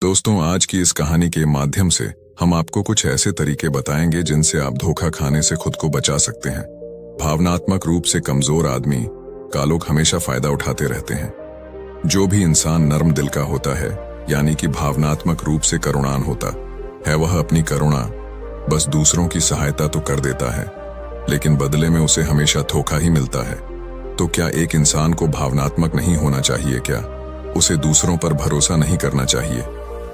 दोस्तों, आज की इस कहानी के माध्यम से हम आपको कुछ ऐसे तरीके बताएंगे जिनसे आप धोखा खाने से खुद को बचा सकते हैं। भावनात्मक रूप से कमजोर आदमी का लोग हमेशा फायदा उठाते रहते हैं। जो भी इंसान नर्म दिल का होता है, यानी कि भावनात्मक रूप से करुणान होता है, वह अपनी करुणा बस दूसरों की सहायता तो कर देता है, लेकिन बदले में उसे हमेशा धोखा ही मिलता है। तो क्या एक इंसान को भावनात्मक नहीं होना चाहिए? क्या उसे दूसरों पर भरोसा नहीं करना चाहिए?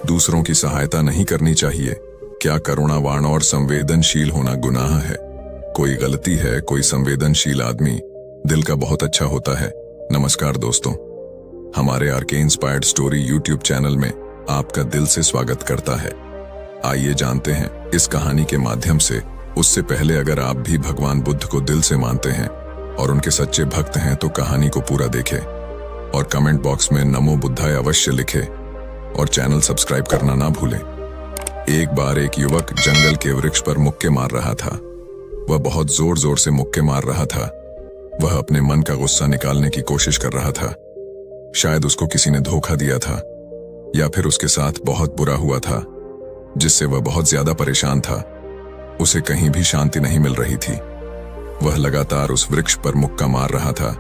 दूसरों की सहायता नहीं करनी चाहिए? क्या करुणावान और संवेदनशील होना गुनाह है? कोई गलती है? कोई संवेदनशील आदमी दिल का बहुत अच्छा होता है। नमस्कार दोस्तों, हमारे RK inspired story YouTube channel में आपका दिल से स्वागत करता है। आइए जानते हैं इस कहानी के माध्यम से। उससे पहले अगर आप भी भगवान बुद्ध को दिल से मानते हैं और उनके सच्चे भक्त हैं तो कहानी को पूरा देखें और कमेंट बॉक्स में नमो बुद्धाय अवश्य लिखें और चैनल सब्सक्राइब करना ना भूलें। एक बार एक युवक जंगल के वृक्ष पर मुक्के मार रहा था। वह बहुत जोर जोर से मुक्के मार रहा था। वह अपने मन का गुस्सा निकालने की कोशिश कर रहा था। शायद उसको किसी ने धोखा दिया था या फिर उसके साथ बहुत बुरा हुआ था, जिससे वह बहुत ज्यादा परेशान था। उसे कहीं भी शांति नहीं मिल रही थी। वह लगातार उस वृक्ष पर मुक्का मार रहा था,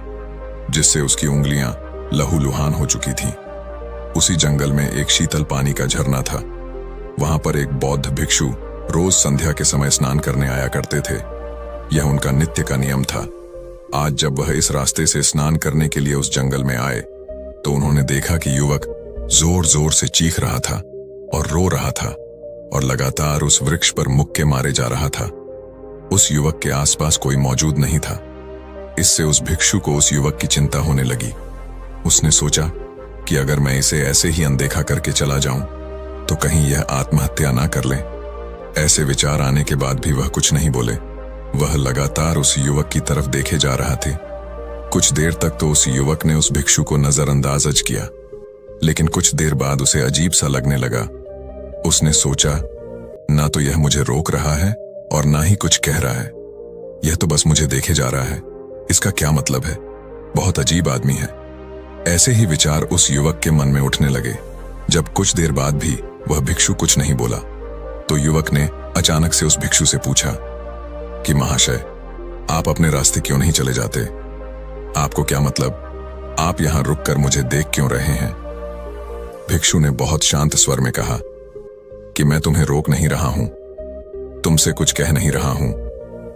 जिससे उसकी उंगलियां लहूलुहान हो चुकी थीं। उसी जंगल में एक शीतल पानी का झरना था। वहां पर एक बौद्ध भिक्षु रोज संध्या के समय स्नान करने आया करते थे। यह उनका नित्य का नियम था। आज जब वह इस रास्ते से स्नान करने के लिए उस जंगल में आए तो उन्होंने देखा कि युवक जोर जोर से चीख रहा था और रो रहा था और लगातार उस वृक्ष पर मुक्के मारे जा रहा था। उस युवक के आसपास कोई मौजूद नहीं था। इससे उस भिक्षु को उस युवक की चिंता होने लगी। उसने सोचा कि अगर मैं इसे ऐसे ही अनदेखा करके चला जाऊं तो कहीं यह आत्महत्या ना कर ले। ऐसे विचार आने के बाद भी वह कुछ नहीं बोले। वह लगातार उस युवक की तरफ देखे जा रहा थे। कुछ देर तक तो उस युवक ने उस भिक्षु को नजरअंदाज किया, लेकिन कुछ देर बाद उसे अजीब सा लगने लगा। उसने सोचा, ना तो यह मुझे रोक रहा है और ना ही कुछ कह रहा है। यह तो बस मुझे देखे जा रहा है। इसका क्या मतलब है? बहुत अजीब आदमी है। ऐसे ही विचार उस युवक के मन में उठने लगे। जब कुछ देर बाद भी वह भिक्षु कुछ नहीं बोला तो युवक ने अचानक से उस भिक्षु से पूछा कि महाशय, आप अपने रास्ते क्यों नहीं चले जाते? आपको क्या मतलब? आप यहां रुककर मुझे देख क्यों रहे हैं? भिक्षु ने बहुत शांत स्वर में कहा कि मैं तुम्हें रोक नहीं रहा हूं, तुमसे कुछ कह नहीं रहा हूं,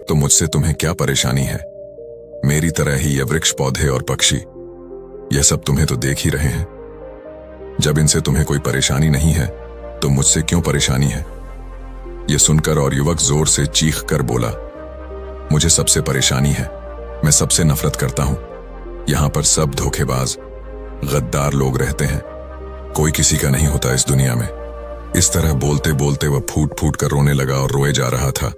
तो मुझसे तुम्हें क्या परेशानी है? मेरी तरह ही ये वृक्ष, पौधे और पक्षी, यह सब तुम्हें तो देख ही रहे हैं। जब इनसे तुम्हें कोई परेशानी नहीं है तो मुझसे क्यों परेशानी है? यह सुनकर और युवक जोर से चीख कर बोला, मुझे सबसे परेशानी है। मैं सबसे नफरत करता हूं। यहां पर सब धोखेबाज, गद्दार लोग रहते हैं। कोई किसी का नहीं होता इस दुनिया में। इस तरह बोलते बोलते वह फूट फूट कर रोने लगा और रोए जा रहा था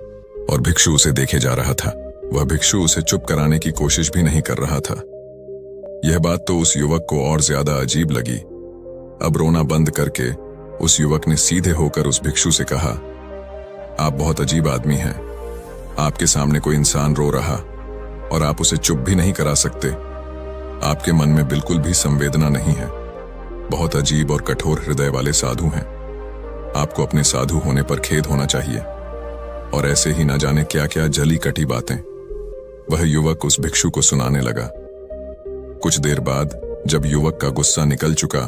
और भिक्षु उसे देखे जा रहा था। वह भिक्षु उसे चुप कराने की कोशिश भी नहीं कर रहा था। यह बात तो उस युवक को और ज्यादा अजीब लगी। अब रोना बंद करके उस युवक ने सीधे होकर उस भिक्षु से कहा, आप बहुत अजीब आदमी हैं। आपके सामने कोई इंसान रो रहा और आप उसे चुप भी नहीं करा सकते। आपके मन में बिल्कुल भी संवेदना नहीं है। बहुत अजीब और कठोर हृदय वाले साधु हैं। आपको अपने साधु होने पर खेद होना चाहिए। और ऐसे ही न जाने क्या क्या जली कटी बातें वह युवक उस भिक्षु को सुनाने लगा। कुछ देर बाद जब युवक का गुस्सा निकल चुका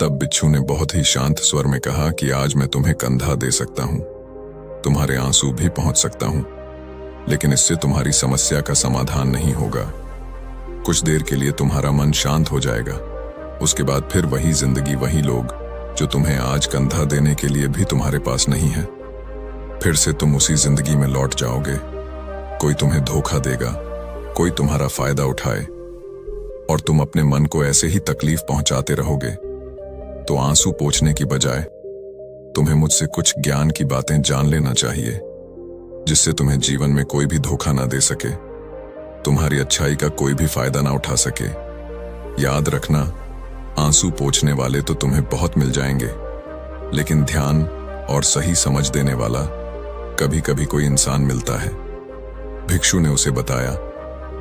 तब भिक्षु ने बहुत ही शांत स्वर में कहा कि आज मैं तुम्हें कंधा दे सकता हूं, तुम्हारे आंसू भी पहुंच सकता हूं, लेकिन इससे तुम्हारी समस्या का समाधान नहीं होगा। कुछ देर के लिए तुम्हारा मन शांत हो जाएगा। उसके बाद फिर वही जिंदगी, वही लोग जो तुम्हें आज कंधा देने के लिए भी तुम्हारे पास नहीं है। फिर से तुम उसी जिंदगी में लौट जाओगे। कोई तुम्हें धोखा देगा, कोई तुम्हारा फायदा उठाए और तुम अपने मन को ऐसे ही तकलीफ पहुंचाते रहोगे। तो आंसू पोंछने की बजाय तुम्हें मुझसे कुछ ज्ञान की बातें जान लेना चाहिए, जिससे तुम्हें जीवन में कोई भी धोखा ना दे सके, तुम्हारी अच्छाई का कोई भी फायदा ना उठा सके। याद रखना, आंसू पोंछने वाले तो तुम्हें बहुत मिल जाएंगे, लेकिन ध्यान और सही समझ देने वाला कभी कभी कोई इंसान मिलता है। भिक्षु ने उसे बताया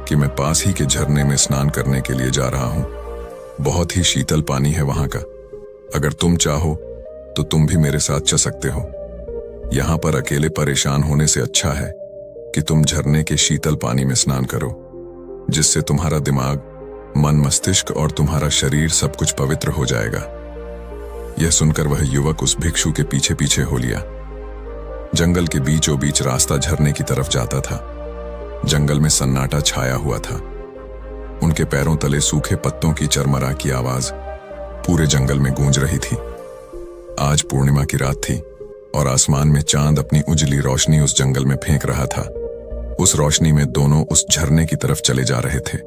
कि मैं पास ही के झरने में स्नान करने के लिए जा रहा हूं। बहुत ही शीतल पानी है वहां का। अगर तुम चाहो तो तुम भी मेरे साथ चल सकते हो। यहां पर अकेले परेशान होने से अच्छा है कि तुम झरने के शीतल पानी में स्नान करो, जिससे तुम्हारा दिमाग, मन, मस्तिष्क और तुम्हारा शरीर सब कुछ पवित्र हो जाएगा। यह सुनकर वह युवक उस भिक्षु के पीछे पीछे हो लिया। जंगल के बीचों बीच रास्ता झरने की तरफ जाता था। जंगल में सन्नाटा छाया हुआ था। उनके पैरों तले सूखे पत्तों की चरमरा की आवाज पूरे जंगल में गूंज रही थी। आज पूर्णिमा की रात थी और आसमान में चांद अपनी उजली रोशनी उस जंगल में फेंक रहा था। उस रोशनी में दोनों उस झरने की तरफ चले जा रहे थे।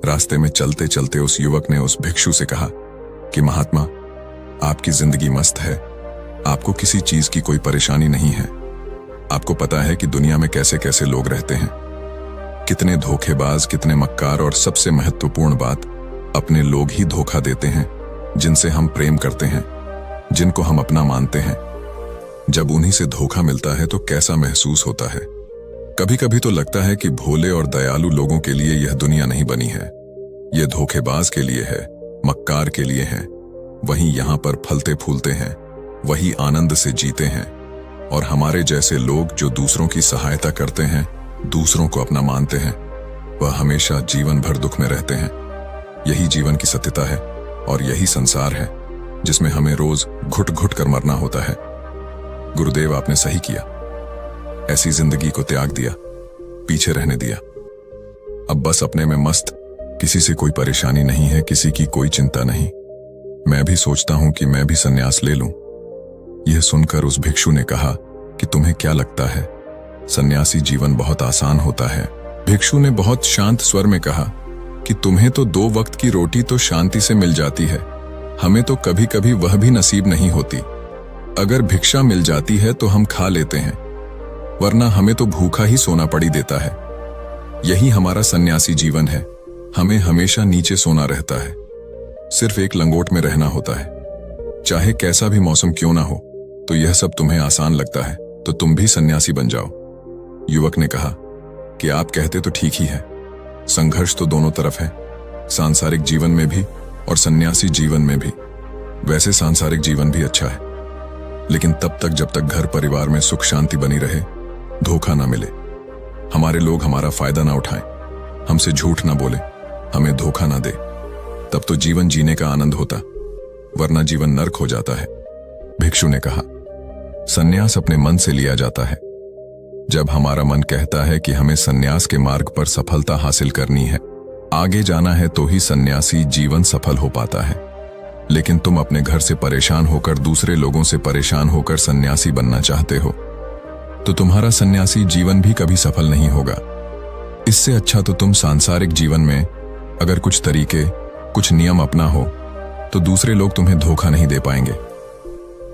रास्ते में चलते चलते उस युवक ने उस भिक्षु से कहा कि महात्मा, आपकी जिंदगी मस्त है, आपको किसी चीज की कोई परेशानी नहीं है। आपको पता है कि दुनिया में कैसे कैसे लोग रहते हैं, कितने धोखेबाज, कितने मक्कार, और सबसे महत्वपूर्ण बात, अपने लोग ही धोखा देते हैं जिनसे हम प्रेम करते हैं, जिनको हम अपना मानते हैं। जब उन्हीं से धोखा मिलता है तो कैसा महसूस होता है। कभी कभी तो लगता है कि भोले और दयालु लोगों के लिए यह दुनिया नहीं बनी है, यह धोखेबाज के लिए है, मक्कार के लिए है। वहीं यहां पर फलते फूलते हैं, वही आनंद से जीते हैं, और हमारे जैसे लोग जो दूसरों की सहायता करते हैं, दूसरों को अपना मानते हैं, वह हमेशा जीवन भर दुख में रहते हैं। यही जीवन की सत्यता है और यही संसार है जिसमें हमें रोज घुट घुट कर मरना होता है। गुरुदेव, आपने सही किया, ऐसी जिंदगी को त्याग दिया, पीछे रहने दिया। अब बस अपने में मस्त, किसी से कोई परेशानी नहीं है, किसी की कोई चिंता नहीं। मैं भी सोचता हूं कि मैं भी संन्यास ले लूं। यह सुनकर उस भिक्षु ने कहा कि तुम्हें क्या लगता है, सन्यासी जीवन बहुत आसान होता है? भिक्षु ने बहुत शांत स्वर में कहा कि तुम्हें तो 2 वक्त की रोटी तो शांति से मिल जाती है, हमें तो कभी कभी वह भी नसीब नहीं होती। अगर भिक्षा मिल जाती है तो हम खा लेते हैं, वरना हमें तो भूखा ही सोना पड़ी देता है। यही हमारा सन्यासी जीवन है, हमें हमेशा नीचे सोना रहता है, सिर्फ एक लंगोट में रहना होता है। चाहे कैसा भी मौसम क्यों ना हो, तो यह सब तुम्हें आसान लगता है तो तुम भी सन्यासी बन जाओ। युवक ने कहा कि आप कहते तो ठीक ही है, संघर्ष तो दोनों तरफ है, सांसारिक जीवन में भी और सन्यासी जीवन में भी। वैसे सांसारिक जीवन भी अच्छा है, लेकिन तब तक जब तक घर परिवार में सुख शांति बनी रहे, धोखा ना मिले, हमारे लोग हमारा फायदा ना उठाएं, हमसे झूठ ना बोले, हमें धोखा ना दे, तब तो जीवन जीने का आनंद होता, वरना जीवन नर्क हो जाता है। भिक्षु ने कहा, सन्यास अपने मन से लिया जाता है। जब हमारा मन कहता है कि हमें सन्यास के मार्ग पर सफलता हासिल करनी है, आगे जाना है, तो ही सन्यासी जीवन सफल हो पाता है। लेकिन तुम अपने घर से परेशान होकर, दूसरे लोगों से परेशान होकर सन्यासी बनना चाहते हो, तो तुम्हारा सन्यासी जीवन भी कभी सफल नहीं होगा। इससे अच्छा तो तुम सांसारिक जीवन में अगर कुछ तरीके, कुछ नियम अपना हो, तो दूसरे लोग तुम्हें धोखा नहीं दे पाएंगे।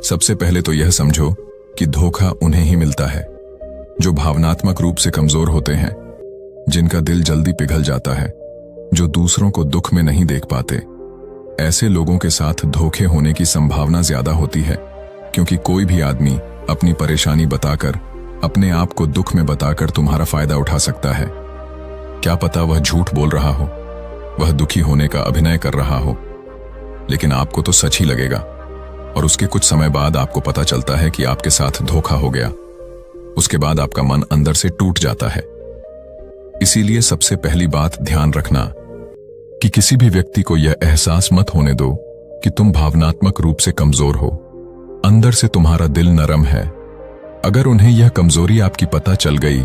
सबसे पहले तो यह समझो कि धोखा उन्हें ही मिलता है जो भावनात्मक रूप से कमजोर होते हैं, जिनका दिल जल्दी पिघल जाता है, जो दूसरों को दुख में नहीं देख पाते। ऐसे लोगों के साथ धोखे होने की संभावना ज्यादा होती है, क्योंकि कोई भी आदमी अपनी परेशानी बताकर, अपने आप को दुख में बताकर तुम्हारा फायदा उठा सकता है। क्या पता वह झूठ बोल रहा हो, वह दुखी होने का अभिनय कर रहा हो, लेकिन आपको तो सच ही लगेगा, और उसके कुछ समय बाद आपको पता चलता है कि आपके साथ धोखा हो गया। उसके बाद आपका मन अंदर से टूट जाता है। इसीलिए सबसे पहली बात ध्यान रखना कि किसी भी व्यक्ति को यह एहसास मत होने दो कि तुम भावनात्मक रूप से कमजोर हो। अंदर से तुम्हारा दिल नरम है। अगर उन्हें यह कमजोरी आपकी पता चल गई,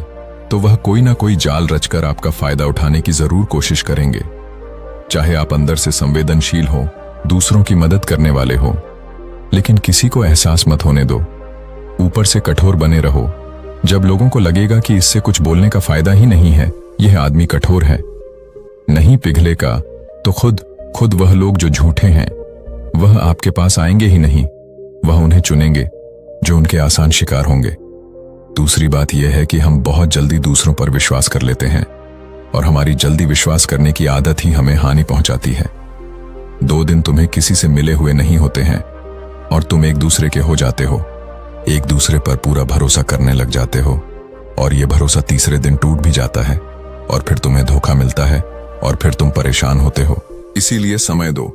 तो वह कोई ना कोई जाल रचकर आपका फायदा उठाने की जरूर कोशिश करेंगे। चाहे आप अंदर से संवेदनशील हो, दूसरों की मदद करने वाले हो, लेकिन किसी को एहसास मत होने दो। ऊपर से कठोर बने रहो। जब लोगों को लगेगा कि इससे कुछ बोलने का फायदा ही नहीं है, यह आदमी कठोर है, नहीं पिघलेगा, तो खुद वह लोग जो झूठे हैं, वह आपके पास आएंगे ही नहीं। वह उन्हें चुनेंगे जो उनके आसान शिकार होंगे। दूसरी बात यह है कि हम बहुत जल्दी दूसरों पर विश्वास कर लेते हैं, और हमारी जल्दी विश्वास करने की आदत ही हमें हानि पहुंचाती है। 2 दिन तुम्हें किसी से मिले हुए नहीं होते हैं और तुम एक दूसरे के हो जाते हो, एक दूसरे पर पूरा भरोसा करने लग जाते हो, और यह भरोसा तीसरे दिन टूट भी जाता है, और फिर तुम्हें धोखा मिलता है, और फिर तुम परेशान होते हो। इसीलिए समय दो,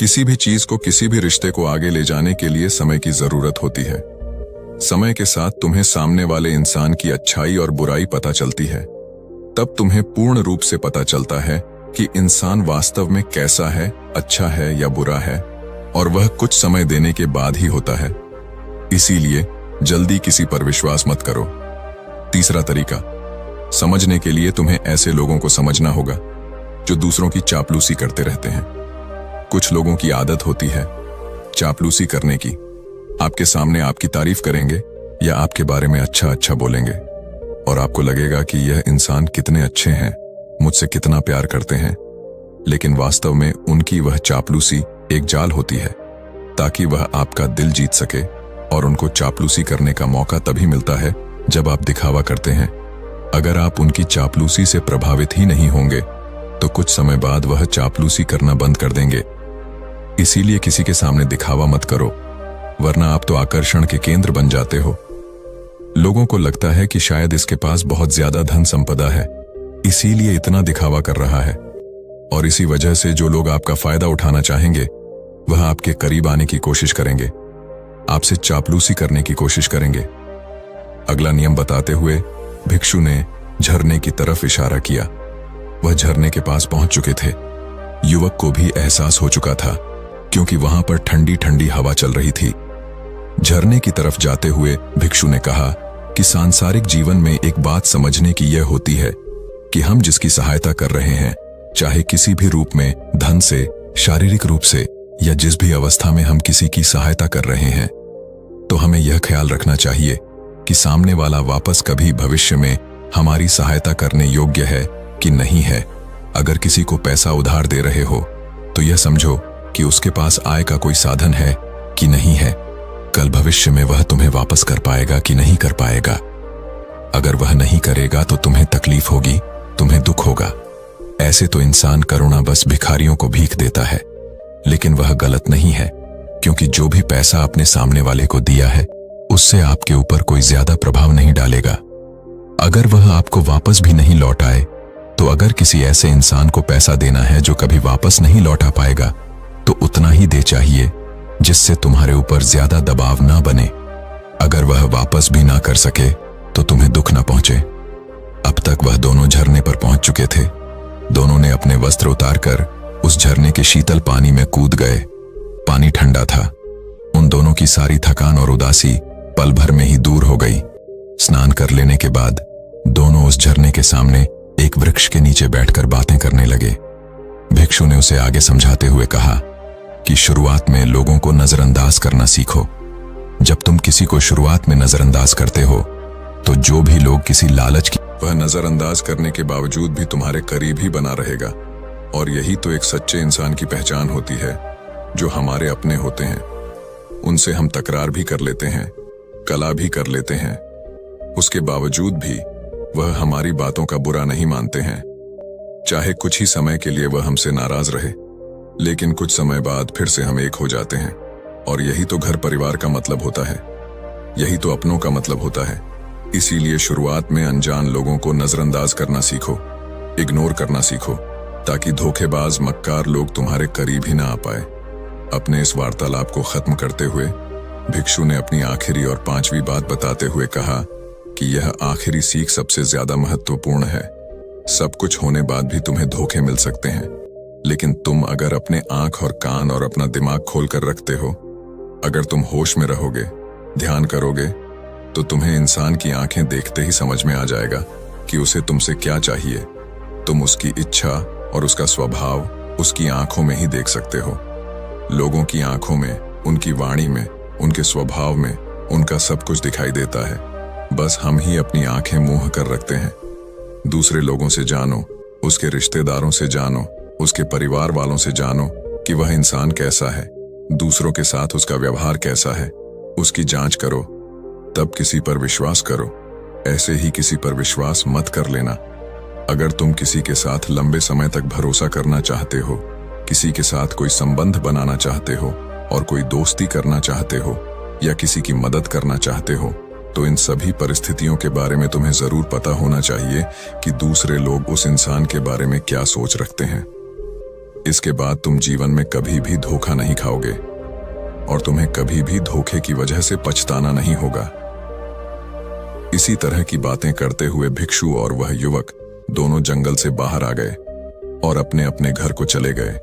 किसी भी चीज को, किसी भी रिश्ते को आगे ले जाने के लिए समय की जरूरत होती है। समय के साथ तुम्हें सामने वाले इंसान की अच्छाई और बुराई पता चलती है। तब तुम्हें पूर्ण रूप से पता चलता है कि इंसान वास्तव में कैसा है, अच्छा है या बुरा है, और वह कुछ समय देने के बाद ही होता है। इसीलिए जल्दी किसी पर विश्वास मत करो। तीसरा तरीका, समझने के लिए तुम्हें ऐसे लोगों को समझना होगा जो दूसरों की चापलूसी करते रहते हैं। कुछ लोगों की आदत होती है चापलूसी करने की। आपके सामने आपकी तारीफ करेंगे या आपके बारे में अच्छा अच्छा बोलेंगे, और आपको लगेगा कि यह इंसान कितने अच्छे हैं, मुझसे कितना प्यार करते हैं। लेकिन वास्तव में उनकी वह चापलूसी एक जाल होती है ताकि वह आपका दिल जीत सके, और उनको चापलूसी करने का मौका तभी मिलता है जब आप दिखावा करते हैं। अगर आप उनकी चापलूसी से प्रभावित ही नहीं होंगे तो कुछ समय बाद वह चापलूसी करना बंद कर देंगे। इसीलिए किसी के सामने दिखावा मत करो, वरना आप तो आकर्षण के केंद्र बन जाते हो। लोगों को लगता है कि शायद इसके पास बहुत ज्यादा धन संपदा है, इसीलिए इतना दिखावा कर रहा है, और इसी वजह से जो लोग आपका फायदा उठाना चाहेंगे वह आपके करीब आने की कोशिश करेंगे, आपसे चापलूसी करने की कोशिश करेंगे। अगला नियम बताते हुए भिक्षु ने झरने की तरफ इशारा किया। वह झरने के पास पहुंच चुके थे। युवक को भी एहसास हो चुका था क्योंकि वहां पर ठंडी ठंडी हवा चल रही थी। झरने की तरफ जाते हुए भिक्षु ने कहा कि सांसारिक जीवन में एक बात समझने की यह होती है कि हम जिसकी सहायता कर रहे हैं, चाहे किसी भी रूप में, धन से, शारीरिक रूप से, या जिस भी अवस्था में हम किसी की सहायता कर रहे हैं, तो हमें यह ख्याल रखना चाहिए कि सामने वाला वापस कभी भविष्य में हमारी सहायता करने योग्य है कि नहीं है। अगर किसी को पैसा उधार दे रहे हो तो यह समझो कि उसके पास आय का कोई साधन है कि नहीं है। कल भविष्य में वह तुम्हें वापस कर पाएगा कि नहीं कर पाएगा। अगर वह नहीं करेगा तो तुम्हें तकलीफ होगी, तुम्हें दुख होगा। ऐसे तो इंसान करुणा बस भिखारियों को भीख देता है, लेकिन वह गलत नहीं है, क्योंकि जो भी पैसा अपने सामने वाले को दिया है उससे आपके ऊपर कोई ज्यादा प्रभाव नहीं डालेगा। अगर वह आपको वापस भी नहीं लौट आए, तो अगर किसी ऐसे इंसान को पैसा देना है जो कभी वापस नहीं लौटा पाएगा, तो उतना ही दे चाहिए जिससे तुम्हारे ऊपर ज्यादा दबाव ना बने। अगर वह वापस भी ना कर सके तो तुम्हें दुख ना पहुंचे। अब तक वह दोनों झरने पर पहुंच चुके थे। दोनों ने अपने वस्त्र उतारकर उस झरने के शीतल पानी में कूद गए। पानी ठंडा था। उन दोनों की सारी थकान और उदासी पल भर में ही दूर हो गई। स्नान कर लेने के बाद दोनों उस झरने के सामने एक वृक्ष के नीचे बैठकर बातें करने लगे। भिक्षु ने उसे आगे समझाते हुए कहा कि शुरुआत में लोगों को नजरअंदाज करना सीखो। जब तुम किसी को शुरुआत में नजरअंदाज करते हो तो जो भी लोग किसी लालच की, वह नजरअंदाज करने के बावजूद भी तुम्हारे करीब ही बना रहेगा। और यही तो एक सच्चे इंसान की पहचान होती है, जो हमारे अपने होते हैं। उनसे हम तकरार भी कर लेते हैं, कला भी कर लेते हैं, उसके बावजूद भी वह हमारी बातों का बुरा नहीं मानते हैं। चाहे कुछ ही समय के लिए वह हमसे नाराज रहे, लेकिन कुछ समय बाद फिर से हम एक हो जाते हैं। और यही तो घर परिवार का मतलब होता है, यही तो अपनों का मतलब होता है। इसीलिए शुरुआत में अनजान लोगों को नजरअंदाज करना सीखो, इग्नोर करना सीखो, ताकि धोखेबाज मक्कार लोग तुम्हारे करीब ही ना आ पाए। अपने इस वार्तालाप को खत्म करते हुए भिक्षु ने अपनी आखिरी और पांचवी बात बताते हुए कहा कि यह आखिरी सीख सबसे ज्यादा महत्वपूर्ण है। सब कुछ होने बाद भी तुम्हें धोखे मिल सकते हैं, लेकिन तुम अगर अपने आंख और कान और अपना दिमाग खोलकर रखते हो, अगर तुम होश में रहोगे, ध्यान करोगे, तो तुम्हें इंसान की आंखें देखते ही समझ में आ जाएगा कि उसे तुमसे क्या चाहिए। तुम उसकी इच्छा और उसका स्वभाव उसकी आंखों में ही देख सकते हो। लोगों की आंखों में, उनकी वाणी में, उनके स्वभाव में उनका सब कुछ दिखाई देता है। बस हम ही अपनी आंखें मूंह कर रखते हैं। दूसरे लोगों से जानो, उसके रिश्तेदारों से जानो, उसके परिवार वालों से जानो कि वह इंसान कैसा है, दूसरों के साथ उसका व्यवहार कैसा है, उसकी जांच करो, तब किसी पर विश्वास करो। ऐसे ही किसी पर विश्वास मत कर लेना। अगर तुम किसी के साथ लंबे समय तक भरोसा करना चाहते हो, किसी के साथ कोई संबंध बनाना चाहते हो और कोई दोस्ती करना चाहते हो या किसी की मदद करना चाहते हो, तो इन सभी परिस्थितियों के बारे में तुम्हें जरूर पता होना चाहिए कि दूसरे लोग उस इंसान के बारे में क्या सोच रखते हैं। इसके बाद तुम जीवन में कभी भी धोखा नहीं खाओगे और तुम्हें कभी भी धोखे की वजह से पछताना नहीं होगा। इसी तरह की बातें करते हुए भिक्षु और वह युवक दोनों जंगल से बाहर आ गए और अपने अपने घर को चले गए।